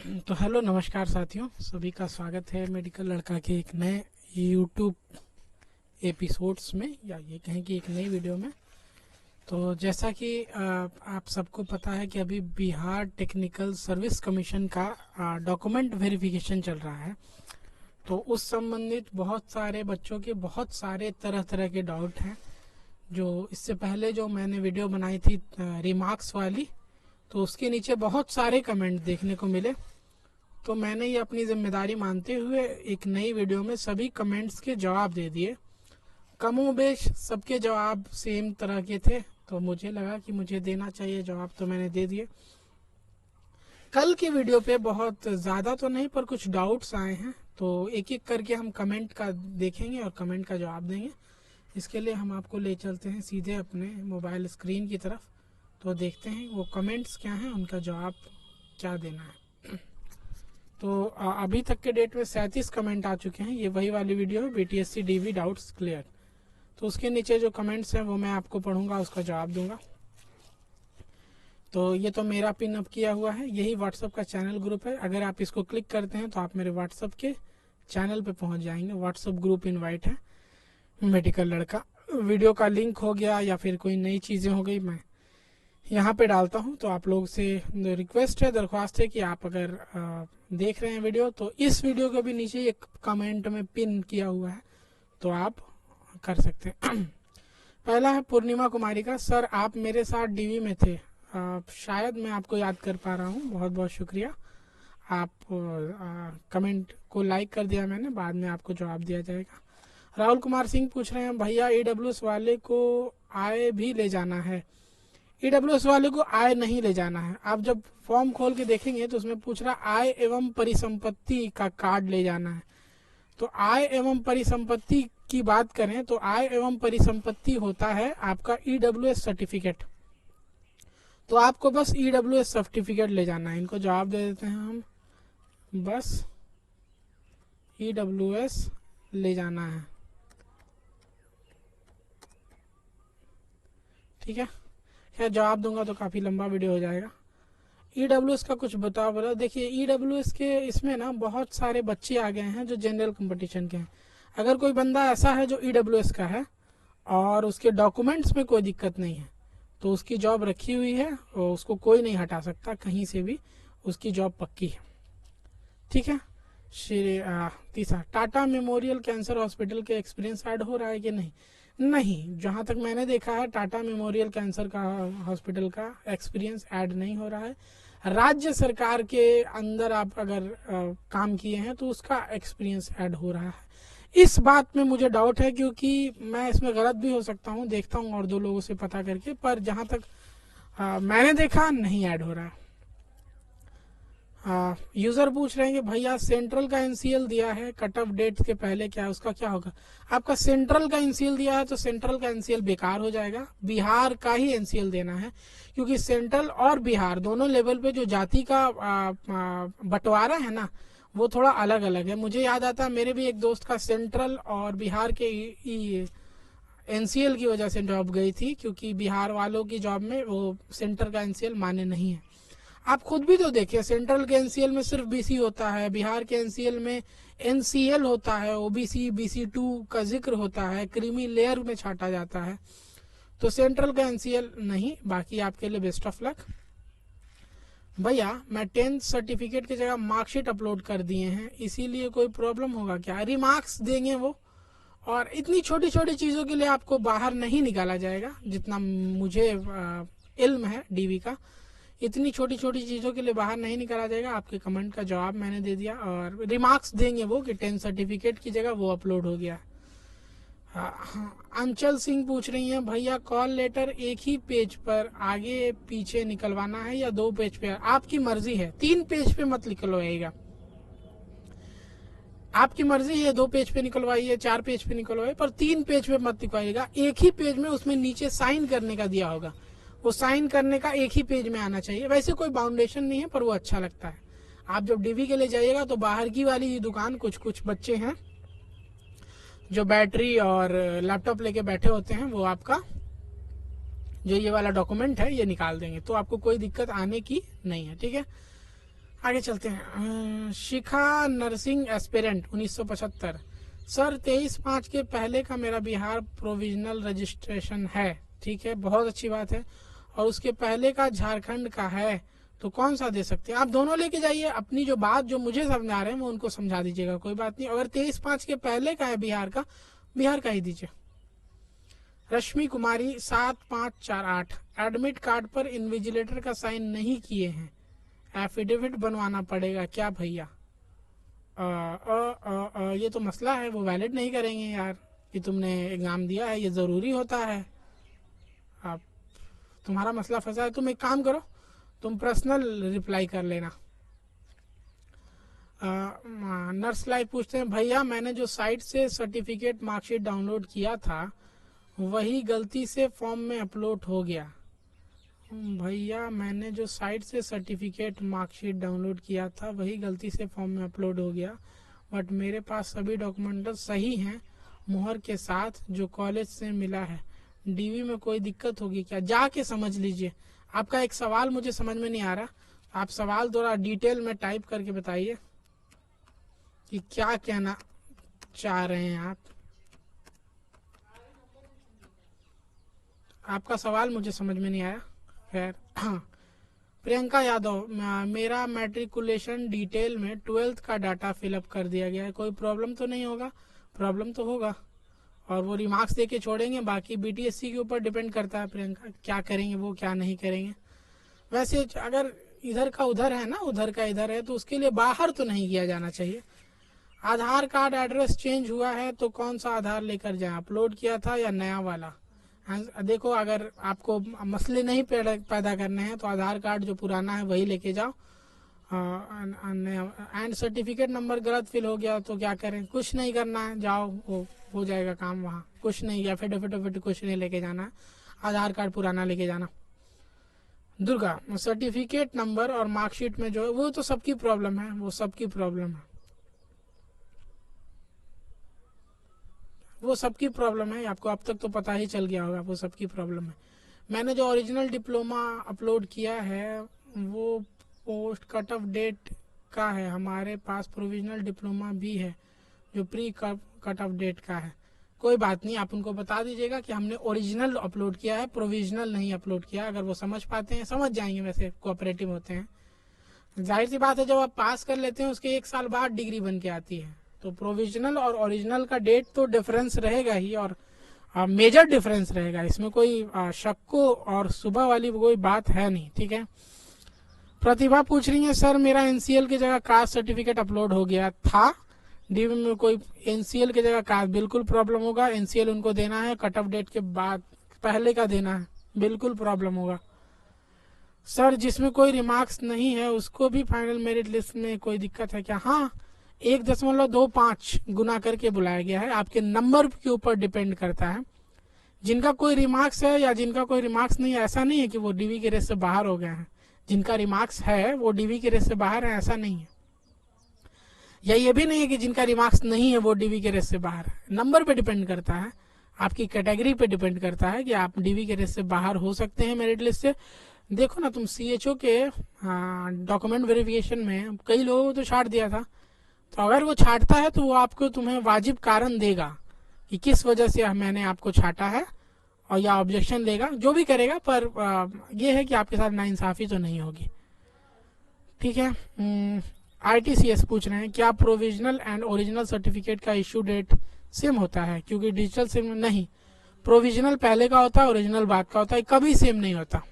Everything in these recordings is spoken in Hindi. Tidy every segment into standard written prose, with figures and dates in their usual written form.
तो हेलो नमस्कार साथियों, सभी का स्वागत है मेडिकल लड़का के एक नए यूट्यूब एपिसोड्स में, या ये कहें कि एक नई वीडियो में। तो जैसा कि आप सबको पता है कि अभी बिहार टेक्निकल सर्विस कमीशन का डॉक्यूमेंट वेरिफिकेशन चल रहा है। तो उस संबंधित बहुत सारे बच्चों के बहुत सारे तरह तरह के डाउट हैं। जो इससे पहले जो मैंने वीडियो बनाई थी रिमार्क्स वाली, तो उसके नीचे बहुत सारे कमेंट देखने को मिले। तो मैंने ये अपनी जिम्मेदारी मानते हुए एक नई वीडियो में सभी कमेंट्स के जवाब दे दिए। कमोबेश सबके जवाब सेम तरह के थे, तो मुझे लगा कि मुझे देना चाहिए जवाब, तो मैंने दे दिए। कल की वीडियो पे बहुत ज़्यादा तो नहीं पर कुछ डाउट्स आए हैं, तो एक एक करके हम कमेंट का देखेंगे और कमेंट का जवाब देंगे। इसके लिए हम आपको ले चलते हैं सीधे अपने मोबाइल स्क्रीन की तरफ। तो देखते हैं वो कमेंट्स क्या हैं, उनका जवाब क्या देना है। तो अभी तक के डेट में 37 कमेंट आ चुके हैं। ये वही वाली वीडियो है, BTSC DV डाउट्स क्लियर। तो उसके नीचे जो कमेंट्स हैं वो मैं आपको पढ़ूंगा, उसका जवाब दूंगा। तो ये तो मेरा पिन अप किया हुआ है, यही व्हाट्सअप का चैनल ग्रुप है। अगर आप इसको क्लिक करते हैं तो आप मेरे व्हाट्सअप के चैनल पे पहुंच जाएंगे। व्हाट्सअप ग्रुप इन्वाइट है मेडिकल लड़का। वीडियो का लिंक हो गया या फिर कोई नई चीज़ें हो गई, मैं यहाँ पे डालता हूँ। तो आप लोग से रिक्वेस्ट है, दरख्वास्त है कि आप अगर देख रहे हैं वीडियो, तो इस वीडियो के भी नीचे एक कमेंट में पिन किया हुआ है, तो आप कर सकते हैं। पहला है पूर्णिमा कुमारी का। सर आप मेरे साथ डीवी में थे, शायद मैं आपको याद कर पा रहा हूँ, बहुत बहुत शुक्रिया। आप कमेंट को लाइक कर दिया मैंने, बाद में आपको जवाब दिया जाएगा। राहुल कुमार सिंह पूछ रहे हैं, भैया EWS वाले को आए भी ले जाना है? EWS वाले को आय नहीं ले जाना है। आप जब फॉर्म खोल के देखेंगे तो उसमें पूछ रहा आय एवं परिसंपत्ति का कार्ड ले जाना है। तो आय एवं परिसंपत्ति की बात करें तो आय एवं परिसंपत्ति होता है आपका EWS सर्टिफिकेट। तो आपको बस EWS सर्टिफिकेट ले जाना है। इनको जवाब दे देते हैं हम, बस EWS ले जाना है, ठीक है। खैर जवाब दूंगा तो काफ़ी लंबा वीडियो हो जाएगा। EWS का कुछ बताओ बोला। देखिए EWS के इसमें ना बहुत सारे बच्चे आ गए हैं जो जनरल कंपटीशन के हैं। अगर कोई बंदा ऐसा है जो EWS का है और उसके डॉक्यूमेंट्स में कोई दिक्कत नहीं है, तो उसकी जॉब रखी हुई है और उसको कोई नहीं हटा सकता कहीं से भी, उसकी जॉब पक्की है, ठीक है। तीसरा, टाटा मेमोरियल कैंसर हॉस्पिटल के एक्सपीरियंस ऐड हो रहा है कि नहीं? नहीं, जहाँ तक मैंने देखा है टाटा मेमोरियल कैंसर का हॉस्पिटल का एक्सपीरियंस ऐड नहीं हो रहा है। राज्य सरकार के अंदर आप अगर काम किए हैं तो उसका एक्सपीरियंस ऐड हो रहा है। इस बात में मुझे डाउट है, क्योंकि मैं इसमें गलत भी हो सकता हूँ, देखता हूँ और दो लोगों से पता करके, पर जहाँ तक मैंने देखा नहीं ऐड हो रहा है। यूजर पूछ रहे हैं कि भैया सेंट्रल का NCL दिया है कट ऑफ डेट के पहले, क्या उसका क्या होगा? आपका सेंट्रल का NCL दिया है तो सेंट्रल का NCL बेकार हो जाएगा, बिहार का ही NCL देना है। क्योंकि सेंट्रल और बिहार दोनों लेवल पे जो जाति का बंटवारा है ना, वो थोड़ा अलग अलग है। मुझे याद आता है मेरे भी एक दोस्त का सेंट्रल और बिहार के NCL की वजह से जॉब गई थी, क्योंकि बिहार वालों की जॉब में वो सेंटर का NCL मान्य नहीं है। आप खुद भी तो देखिए, सेंट्रल के NCL में सिर्फ BC होता है, बिहार के NCL में NCL होता है, OBC BC2 का जिक्र होता है, क्रीमी लेयर में छाटा जाता है। तो सेंट्रल का NCL नहीं। बाकी आपके लिए बेस्ट ऑफ लक। भैया मैं 10th सर्टिफिकेट की जगह मार्कशीट अपलोड कर दिए हैं, इसीलिए कोई प्रॉब्लम होगा क्या? रिमार्क्स देंगे वो, और इतनी छोटी छोटी चीज़ों के लिए आपको बाहर नहीं निकाला जाएगा, जितना मुझे इल्म है DV का। इतनी छोटी छोटी चीज़ों के लिए बाहर नहीं निकाला जाएगा। आपके कमेंट का जवाब मैंने दे दिया, और रिमार्क्स देंगे वो कि 10 सर्टिफिकेट की जगह वो अपलोड हो गया। अंचल सिंह पूछ रही हैं, भैया कॉल लेटर एक ही पेज पर आगे पीछे निकलवाना है या 2 पेज पे? आपकी मर्जी है, 3 पेज पे मत निकलवाइएगा, आपकी मर्जी है। 2 पेज पे निकलवाइए, 4 पेज पे निकलवाइए, पर 3 पेज पे मत निकलवाइएगा। एक ही पेज में उसमें नीचे साइन करने का दिया होगा, वो साइन करने का एक ही पेज में आना चाहिए। वैसे कोई बाउंडेशन नहीं है, पर वो अच्छा लगता है। आप जब DV के लिए जाइएगा तो बाहर की वाली दुकान, कुछ कुछ बच्चे हैं जो बैटरी और लैपटॉप लेके बैठे होते हैं, वो आपका जो ये वाला डॉक्यूमेंट है ये निकाल देंगे, तो आपको कोई दिक्कत आने की नहीं है, ठीक है। आगे चलते हैं। शिखा नर्सिंग एस्पिरेंट 1975। सर 23/5 के पहले का मेरा बिहार प्रोविजनल रजिस्ट्रेशन है, ठीक है, बहुत अच्छी बात है, और उसके पहले का झारखंड का है, तो कौन सा दे सकते हैं? आप दोनों लेके जाइए, अपनी जो बात जो मुझे समझा रहे हैं वो उनको समझा दीजिएगा, कोई बात नहीं। अगर 23/5 के पहले का है बिहार का, बिहार का ही दीजिए। रश्मि कुमारी 7548। एडमिट कार्ड पर इन्विजिलेटर का साइन नहीं किए हैं, एफिडेविट बनवाना पड़ेगा क्या भैया? ये तो मसला है, वो वैलिड नहीं करेंगे यार, कि तुमने एग्जाम दिया है, ये ज़रूरी होता है। आप तुम्हारा मसला फंसा है, तुम एक काम करो, तुम पर्सनल रिप्लाई कर लेना। नर्स लाइफ पूछते हैं, भैया मैंने जो साइट से सर्टिफिकेट मार्कशीट डाउनलोड किया था वही गलती से फॉर्म में अपलोड हो गया। भैया मैंने जो साइट से सर्टिफिकेट मार्कशीट डाउनलोड किया था वही गलती से फॉर्म में अपलोड हो गया, बट मेरे पास सभी डॉक्यूमेंट सही हैं मुहर के साथ जो कॉलेज से मिला है। डीवी में कोई दिक्कत होगी क्या? जाके समझ लीजिए। आपका एक सवाल मुझे समझ में नहीं आ रहा, आप सवाल थोड़ा डिटेल में टाइप करके बताइए कि क्या कहना चाह रहे हैं आप। आपका सवाल मुझे समझ में नहीं आया। खैर, प्रियंका यादव, मेरा मैट्रिकुलेशन डिटेल में 12th का डाटा फिलअप कर दिया गया है, कोई प्रॉब्लम तो नहीं होगा? प्रॉब्लम तो होगा, और वो रिमार्क्स दे के छोड़ेंगे, बाकी बीटीएससी के ऊपर डिपेंड करता है प्रियंका, क्या करेंगे वो क्या नहीं करेंगे। वैसे अगर इधर का उधर है ना, उधर का इधर है, तो उसके लिए बाहर तो नहीं किया जाना चाहिए। आधार कार्ड एड्रेस चेंज हुआ है तो कौन सा आधार लेकर जाए, अपलोड किया था या नया वाला? देखो, अगर आपको मसले नहीं पैदा करने हैं तो आधार कार्ड जो पुराना है वही लेके जाओ। एंड सर्टिफिकेट नंबर गलत फिल हो गया तो क्या करें? कुछ नहीं करना है, जाओ वो हो जाएगा काम वहाँ, कुछ नहीं, या फिर कुछ नहीं लेके जाना है, आधार कार्ड पुराना लेके जाना। दुर्गा, सर्टिफिकेट नंबर और मार्कशीट में जो है वो तो सबकी प्रॉब्लम है, वो सबकी प्रॉब्लम है, वो सबकी प्रॉब्लम है, आपको अब तक तो पता ही चल गया होगा, वो सबकी प्रॉब्लम है। मैंने जो ओरिजिनल डिप्लोमा अपलोड किया है वो पोस्ट कट ऑफ डेट का है, हमारे पास प्रोविजनल डिप्लोमा भी है जो प्री कट ऑफ डेट का है। कोई बात नहीं, आप उनको बता दीजिएगा कि हमने ओरिजिनल अपलोड किया है, प्रोविजनल नहीं अपलोड किया। अगर वो समझ पाते हैं, समझ जाएंगे, वैसे कोऑपरेटिव होते हैं। जाहिर सी बात है, जब आप पास कर लेते हैं उसके 1 साल बाद डिग्री बन के आती है, तो प्रोविजनल और ओरिजिनल का डेट तो डिफरेंस रहेगा ही, और मेजर डिफरेंस रहेगा, इसमें कोई शक्को और सुबह वाली कोई बात है नहीं, ठीक है। प्रतिभा पूछ रही है, सर मेरा एनसीएल की जगह कास्ट सर्टिफिकेट अपलोड हो गया था, डीवी में कोई एनसीएल की जगह कास्ट, बिल्कुल प्रॉब्लम होगा, एनसीएल उनको देना है, कट ऑफ डेट के बाद पहले का देना है, बिल्कुल प्रॉब्लम होगा। सर जिसमें कोई रिमार्क्स नहीं है उसको भी फाइनल मेरिट लिस्ट में कोई दिक्कत है क्या? हाँ, 1.25 गुना करके बुलाया गया है, आपके नंबर के ऊपर डिपेंड करता है। जिनका कोई रिमार्क्स है या जिनका कोई रिमार्क्स नहीं है, ऐसा नहीं है कि वो डीवी के रेस से बाहर हो गए हैं। जिनका रिमार्क्स है वो डीवी के रेस से बाहर है, ऐसा नहीं है। या ये भी नहीं है कि जिनका रिमार्क्स नहीं है वो डीवी के रेस से बाहर है। नंबर पे डिपेंड करता है, आपकी कैटेगरी पे डिपेंड करता है कि आप डीवी के रेस से बाहर हो सकते हैं मेरिट लिस्ट से। देखो ना, तुम सीएचओ के डॉक्यूमेंट वेरिफिकेशन में कई लोगों को तो छाट दिया था, तो अगर वो छाटता है तो वो आपको तुम्हें वाजिब कारण देगा कि किस वजह से मैंने आपको छाटा है, और या ऑब्जेक्शन लेगा, जो भी करेगा, पर ये है कि आपके साथ नाइंसाफी तो नहीं होगी, ठीक है। आरटीसीएस पूछ रहे हैं, क्या प्रोविजनल एंड ओरिजिनल सर्टिफिकेट का इशू डेट सेम होता है? क्योंकि डिजिटल सेम नहीं, प्रोविजनल पहले का होता है, ओरिजिनल बाद का होता है, कभी सेम नहीं होता।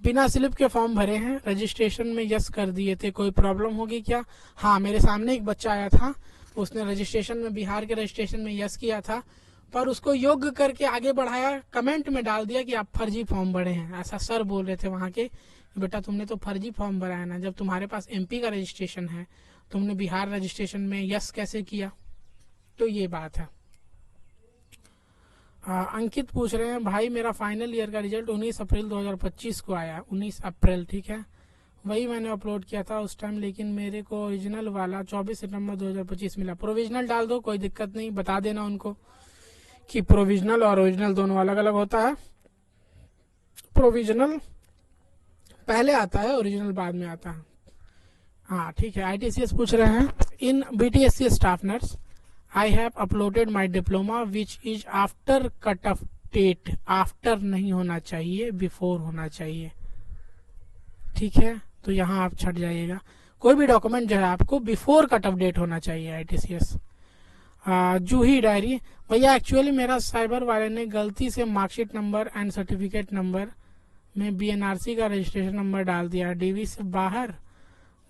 बिना स्लिप के फॉर्म भरे हैं, रजिस्ट्रेशन में यस कर दिए थे, कोई प्रॉब्लम होगी क्या? हाँ, मेरे सामने एक बच्चा आया था, उसने रजिस्ट्रेशन में, बिहार के रजिस्ट्रेशन में यस किया था, पर उसको योग्य करके आगे बढ़ाया, कमेंट में डाल दिया कि आप फर्जी फॉर्म भरे हैं। ऐसा सर बोल रहे थे वहाँ के, बेटा तुमने तो फर्जी फॉर्म भरा है ना, जब तुम्हारे पास एमपी का रजिस्ट्रेशन है, तुमने बिहार रजिस्ट्रेशन में यस कैसे किया? तो ये बात है। अंकित पूछ रहे हैं, भाई मेरा फाइनल ईयर का रिजल्ट 19 अप्रैल 2025 को आया, 19 अप्रैल, ठीक है, वही मैंने अपलोड किया था उस टाइम, लेकिन मेरे को ओरिजिनल वाला 24 सितंबर 2025 मिला। प्रोविजनल डाल दो, कोई दिक्कत नहीं, बता देना उनको कि प्रोविजनल और ओरिजिनल दोनों अलग अलग होता है। प्रोविजनल पहले आता है, ओरिजिनल बाद में आता है। हाँ ठीक है। ITCS पूछ रहे हैं, in BTSC staff nurse I have uploaded my diploma which is after cut off date. After नहीं होना चाहिए, बिफोर होना चाहिए, ठीक है। तो यहाँ आप छट जाइएगा, कोई भी डॉक्यूमेंट जो है आपको बिफोर कट ऑफ डेट होना चाहिए ITCS। जूही डायरी, भैया एक्चुअली मेरा साइबर वाले ने गलती से marksheet number and certificate number में BNRC का रजिस्ट्रेशन नंबर डाल दिया, DV से बाहर।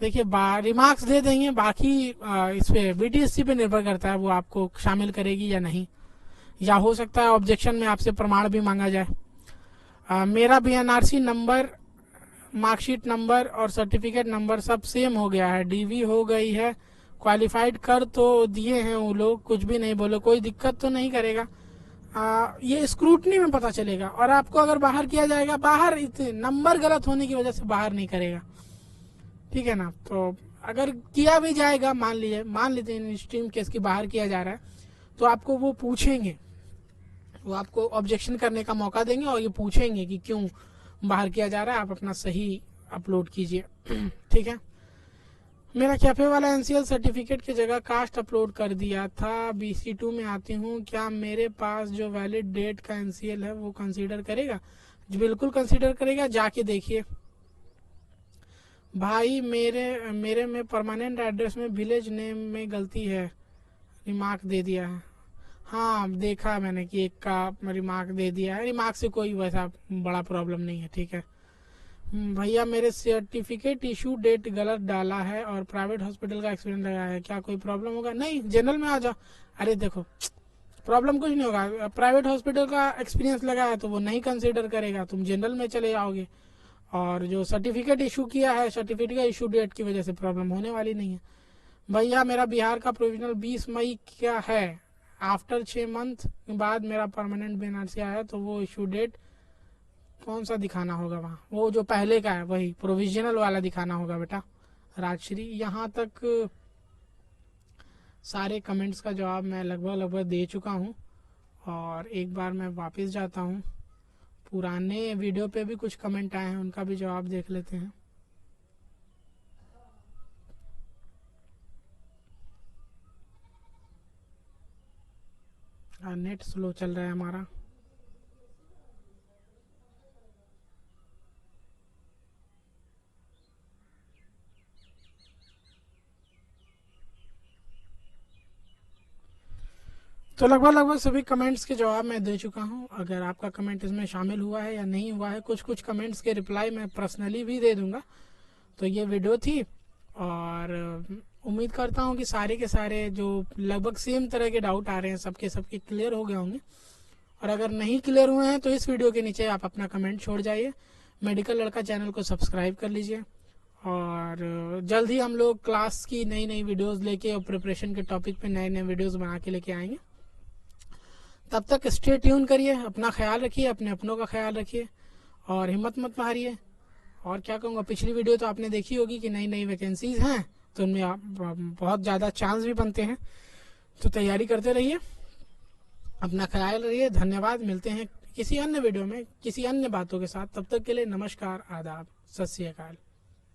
देखिए रिमार्क्स दे देंगे, बाकी इस पे BTSC पे निर्भर करता है, वो आपको शामिल करेगी या नहीं, या हो सकता है ऑब्जेक्शन में आपसे प्रमाण भी मांगा जाए। मेरा BNRC नंबर, मार्कशीट नंबर और सर्टिफिकेट नंबर सब सेम हो गया है, DV हो गई है, क्वालिफाइड कर तो दिए हैं वो लोग, कुछ भी नहीं बोले, कोई दिक्कत तो नहीं करेगा। ये स्क्रूटनी में पता चलेगा, और आपको अगर बाहर किया जाएगा, बाहर नंबर गलत होने की वजह से बाहर नहीं करेगा, ठीक है ना। तो अगर किया भी जाएगा, मान लेते हैं स्ट्रीम केस की बाहर किया जा रहा है, तो आपको वो पूछेंगे, वो आपको ऑब्जेक्शन करने का मौका देंगे और ये पूछेंगे कि क्यों बाहर किया जा रहा है, आप अपना सही अपलोड कीजिए, ठीक है। मेरा कैफे वाला NCL सर्टिफिकेट की जगह कास्ट अपलोड कर दिया था, BC2 में आती हूँ, क्या मेरे पास जो वैलिड डेट का NCL है वो कंसीडर करेगा? बिल्कुल कंसीडर करेगा, जाके देखिए। भाई मेरे में परमानेंट एड्रेस में विलेज नेम में गलती है, रिमार्क दे दिया है। हाँ देखा मैंने कि एक का रिमार्क दे दिया है, रिमार्क से कोई वैसा बड़ा प्रॉब्लम नहीं है, ठीक है। भैया मेरे सर्टिफिकेट इशू डेट गलत डाला है और प्राइवेट हॉस्पिटल का एक्सपीरियंस लगाया है, क्या कोई प्रॉब्लम होगा? नहीं, जनरल में आ जाओ। अरे देखो प्रॉब्लम कुछ नहीं होगा, प्राइवेट हॉस्पिटल का एक्सपीरियंस लगाया तो वो नहीं कंसीडर करेगा, तुम जनरल में चले जाओगे। और जो सर्टिफिकेट इशू किया है, सर्टिफिकेट का इशू डेट की वजह से प्रॉब्लम होने वाली नहीं है। भैया मेरा बिहार का प्रोविजनल 20 मई क्या है, आफ्टर 6 मंथ बाद मेरा परमानेंट BNRC आया, तो वो इशू डेट कौन सा दिखाना होगा वहाँ? वो जो पहले का है वही प्रोविजनल वाला दिखाना होगा बेटा। राजश्री, यहाँ तक सारे कमेंट्स का जवाब मैं लगभग दे चुका हूँ, और एक बार मैं वापस जाता हूँ, पुराने वीडियो पे भी कुछ कमेंट आए हैं, उनका भी जवाब देख लेते हैं। नेट स्लो चल रहा है हमारा। तो लगभग सभी कमेंट्स के जवाब मैं दे चुका हूं। अगर आपका कमेंट इसमें शामिल हुआ है या नहीं हुआ है, कुछ कमेंट्स के रिप्लाई मैं पर्सनली भी दे दूंगा। तो ये वीडियो थी, और उम्मीद करता हूं कि सारे के सारे जो लगभग सेम तरह के डाउट आ रहे हैं सबके क्लियर हो गए होंगे। और अगर नहीं क्लियर हुए हैं तो इस वीडियो के नीचे आप अपना कमेंट छोड़ जाइए। मेडिकल लड़का चैनल को सब्सक्राइब कर लीजिए, और जल्द ही हम लोग क्लास की नई वीडियोज़ लेके और प्रिपरेशन के टॉपिक पे नए वीडियोज़ बना के लेके आएंगे। तब तक स्टे ट्यून करिए, अपना ख्याल रखिए, अपने अपनों का ख्याल रखिए, और हिम्मत मत हारिए। और क्या कहूँगा, पिछली वीडियो तो आपने देखी होगी कि नई वैकेंसीज हैं, तो उनमें आप बहुत ज़्यादा चांस भी बनते हैं, तो तैयारी करते रहिए, अपना ख्याल रखिए। धन्यवाद, मिलते हैं किसी अन्य वीडियो में किसी अन्य बातों के साथ, तब तक के लिए नमस्कार, आदाब, सत श्री अकाल।